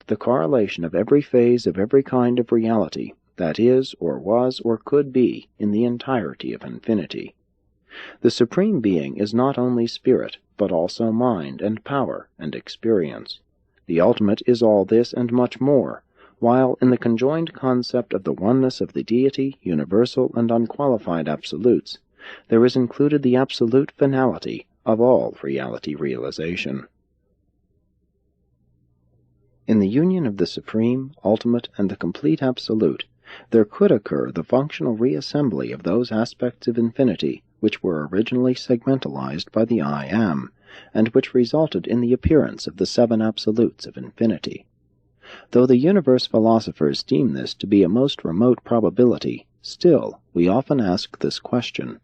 the correlation of every phase of every kind of reality that is, or was, or could be in the entirety of infinity. The Supreme Being is not only spirit, but also mind and power and experience. The ultimate is all this and much more, while in the conjoined concept of the oneness of the deity, universal and unqualified absolutes, there is included the absolute finality of all reality realization. In the union of the supreme, ultimate, and the complete absolute, there could occur the functional reassembly of those aspects of infinity which were originally segmentalized by the I Am, and which resulted in the appearance of the seven absolutes of infinity. Though the universe philosophers deem this to be a most remote probability, still we often ask this question: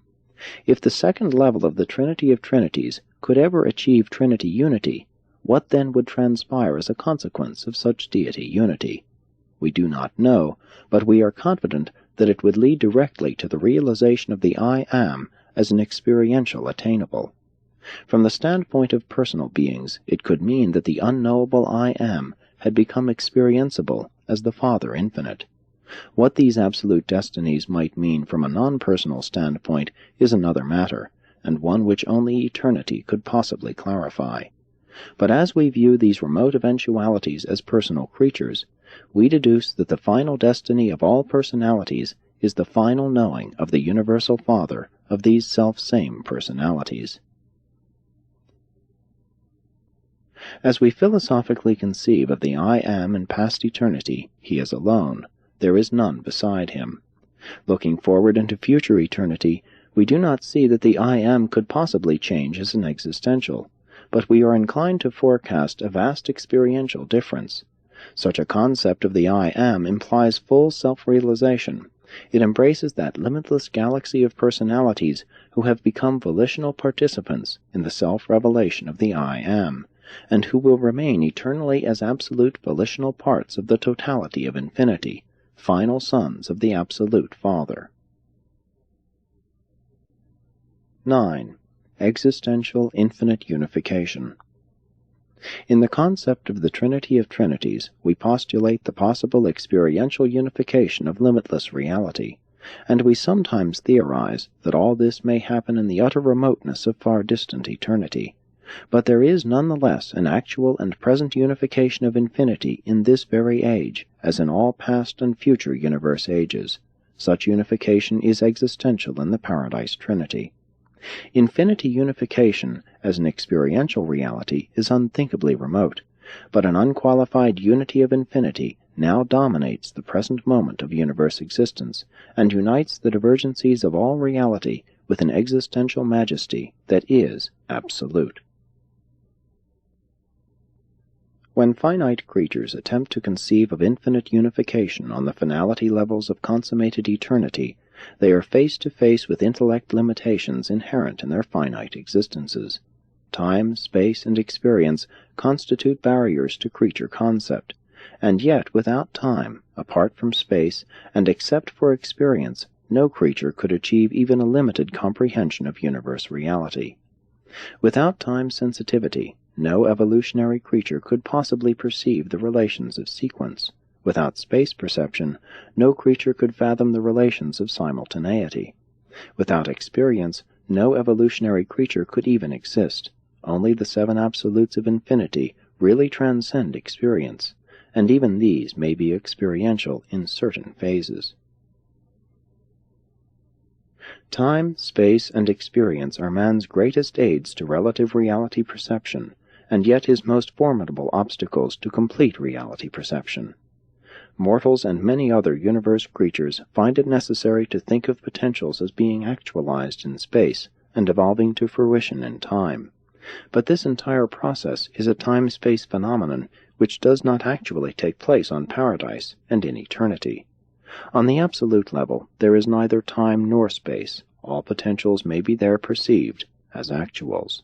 if the second level of the Trinity of Trinities could ever achieve Trinity unity, what then would transpire as a consequence of such deity unity? We do not know, but we are confident that it would lead directly to the realization of the I Am as an experiential attainable. From the standpoint of personal beings, it could mean that the unknowable I Am had become experienceable as the Father Infinite. What these absolute destinies might mean from a non-personal standpoint is another matter, and one which only eternity could possibly clarify. But as we view these remote eventualities as personal creatures, we deduce that the final destiny of all personalities is the final knowing of the universal Father of these self-same personalities. As we philosophically conceive of the I Am in past eternity, he is alone. There is none beside him. Looking forward into future eternity, we do not see that the I Am could possibly change as an existential, but we are inclined to forecast a vast experiential difference. Such a concept of the I Am implies full self-realization. It embraces that limitless galaxy of personalities who have become volitional participants in the self-revelation of the I Am, and who will remain eternally as absolute volitional parts of the totality of infinity, final sons of the Absolute Father. 9. Existential infinite unification. In the concept of the Trinity of Trinities, we postulate the possible experiential unification of limitless reality, and we sometimes theorize that all this may happen in the utter remoteness of far distant eternity. But there is nonetheless an actual and present unification of infinity in this very age, as in all past and future universe ages. Such unification is existential in the Paradise Trinity. Infinity unification as an experiential reality is unthinkably remote, but an unqualified unity of infinity now dominates the present moment of universe existence, and unites the divergencies of all reality with an existential majesty that is absolute. When finite creatures attempt to conceive of infinite unification on the finality levels of consummated eternity, they are face to face with intellect limitations inherent in their finite existences. Time, space, and experience constitute barriers to creature concept, and yet without time, apart from space, and except for experience, no creature could achieve even a limited comprehension of universe reality. Without time sensitivity, no evolutionary creature could possibly perceive the relations of sequence. Without space perception, no creature could fathom the relations of simultaneity. Without experience, no evolutionary creature could even exist. Only the seven absolutes of infinity really transcend experience, and even these may be experiential in certain phases. Time, space, and experience are man's greatest aids to relative reality perception, and yet his most formidable obstacles to complete reality perception. Mortals and many other universe creatures find it necessary to think of potentials as being actualized in space and evolving to fruition in time. But this entire process is a time-space phenomenon which does not actually take place on Paradise and in eternity. On the absolute level, there is neither time nor space. All potentials may be there perceived as actuals.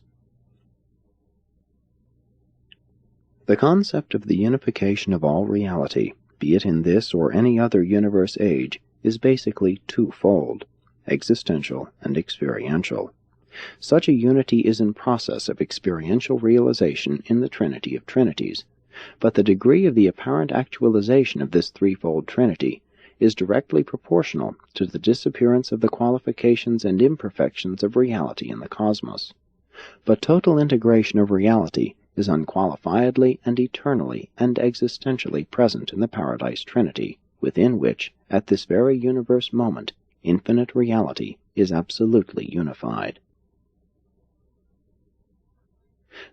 The concept of the unification of all reality, be it in this or any other universe age, is basically twofold, existential and experiential. Such a unity is in process of experiential realization in the Trinity of Trinities, But the degree of the apparent actualization of this threefold trinity is directly proportional to the disappearance of the qualifications and imperfections of reality in the cosmos. But total integration of reality is unqualifiedly and eternally and existentially present in the Paradise Trinity, within which, at this very universe moment, infinite reality is absolutely unified.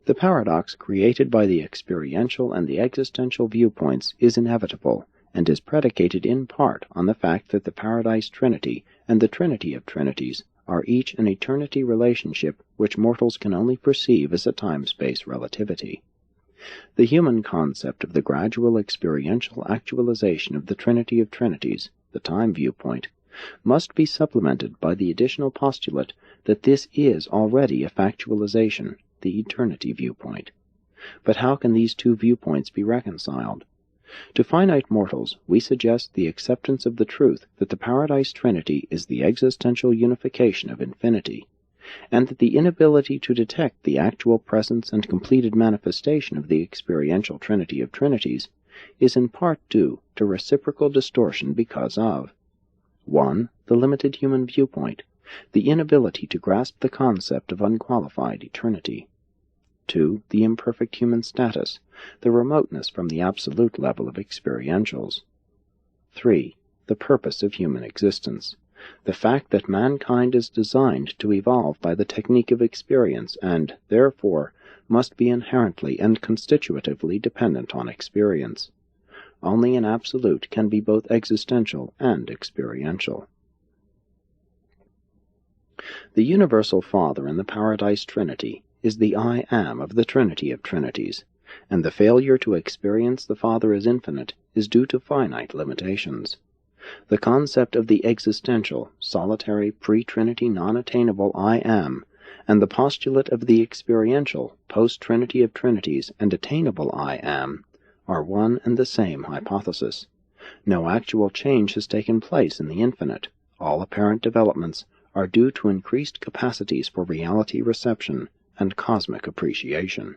The paradox created by the experiential and the existential viewpoints is inevitable, and is predicated in part on the fact that the Paradise Trinity and the Trinity of Trinities are each an eternity relationship which mortals can only perceive as a time-space relativity. The human concept of the gradual experiential actualization of the Trinity of Trinities, the time viewpoint, must be supplemented by the additional postulate that this is already a factualization, the eternity viewpoint. But how can these two viewpoints be reconciled? To finite mortals, we suggest the acceptance of the truth that the Paradise Trinity is the existential unification of infinity, and that the inability to detect the actual presence and completed manifestation of the experiential Trinity of Trinities is in part due to reciprocal distortion because of 1. The limited human viewpoint, the inability to grasp the concept of unqualified eternity. 2. The imperfect human status, the remoteness from the absolute level of experientials. 3. The purpose of human existence, the fact that mankind is designed to evolve by the technique of experience and, therefore, must be inherently and constitutively dependent on experience. Only an absolute can be both existential and experiential. The Universal Father in the Paradise Trinity is the I Am of the Trinity of Trinities, and the failure to experience the Father as infinite is due to finite limitations. The concept of the existential, solitary, pre-Trinity non-attainable I Am, and the postulate of the experiential, post-Trinity of Trinities and attainable I Am, are one and the same hypothesis. No actual change has taken place in the infinite. All apparent developments are due to increased capacities for reality reception and cosmic appreciation.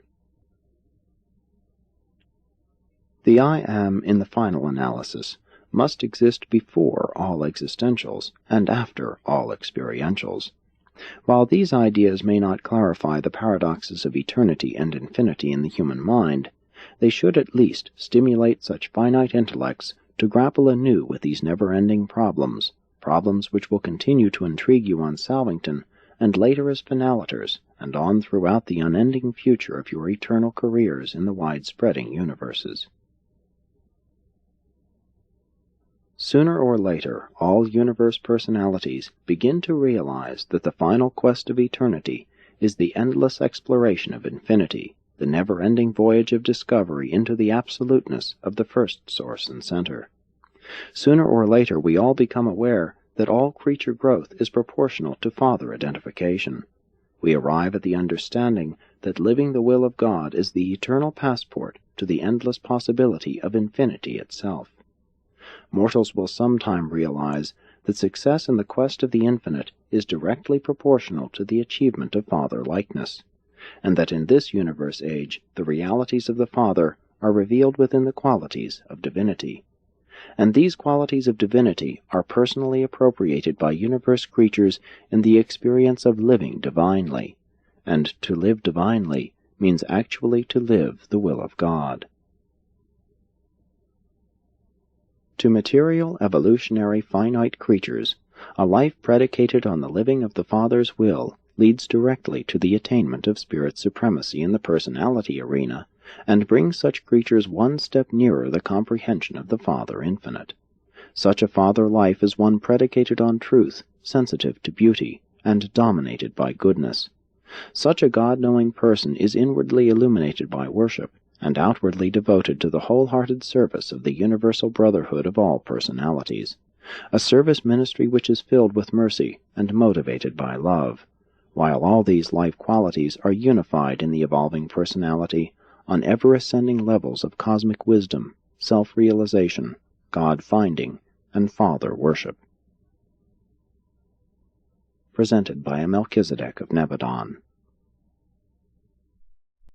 The I Am in the final analysis must exist before all existentials and after all experientials. While these ideas may not clarify the paradoxes of eternity and infinity in the human mind, they should at least stimulate such finite intellects to grapple anew with these never-ending problems, problems which will continue to intrigue you on Salvington, and later as Finaliters, and on throughout the unending future of your eternal careers in the wide-spreading universes. Sooner or later, all universe personalities begin to realize that the final quest of eternity is the endless exploration of infinity, the never-ending voyage of discovery into the absoluteness of the first source and center. Sooner or later we all become aware that all creature growth is proportional to Father identification. We arrive at the understanding that living the will of God is the eternal passport to the endless possibility of infinity itself. Mortals will sometime realize that success in the quest of the infinite is directly proportional to the achievement of Father-likeness, and that in this universe age the realities of the Father are revealed within the qualities of divinity. And these qualities of divinity are personally appropriated by universe creatures in the experience of living divinely, and to live divinely means actually to live the will of God. To material, evolutionary, finite creatures, a life predicated on the living of the Father's will leads directly to the attainment of spirit supremacy in the personality arena, and brings such creatures one step nearer the comprehension of the Father infinite. Such a Father life is one predicated on truth, sensitive to beauty, and dominated by goodness. Such a God-knowing person is inwardly illuminated by worship, and outwardly devoted to the wholehearted service of the universal brotherhood of all personalities, a service ministry which is filled with mercy and motivated by love, while all these life qualities are unified in the evolving personality on ever-ascending levels of cosmic wisdom, self-realization, God-finding, and Father worship. Presented by a Melchizedek of Nebadon.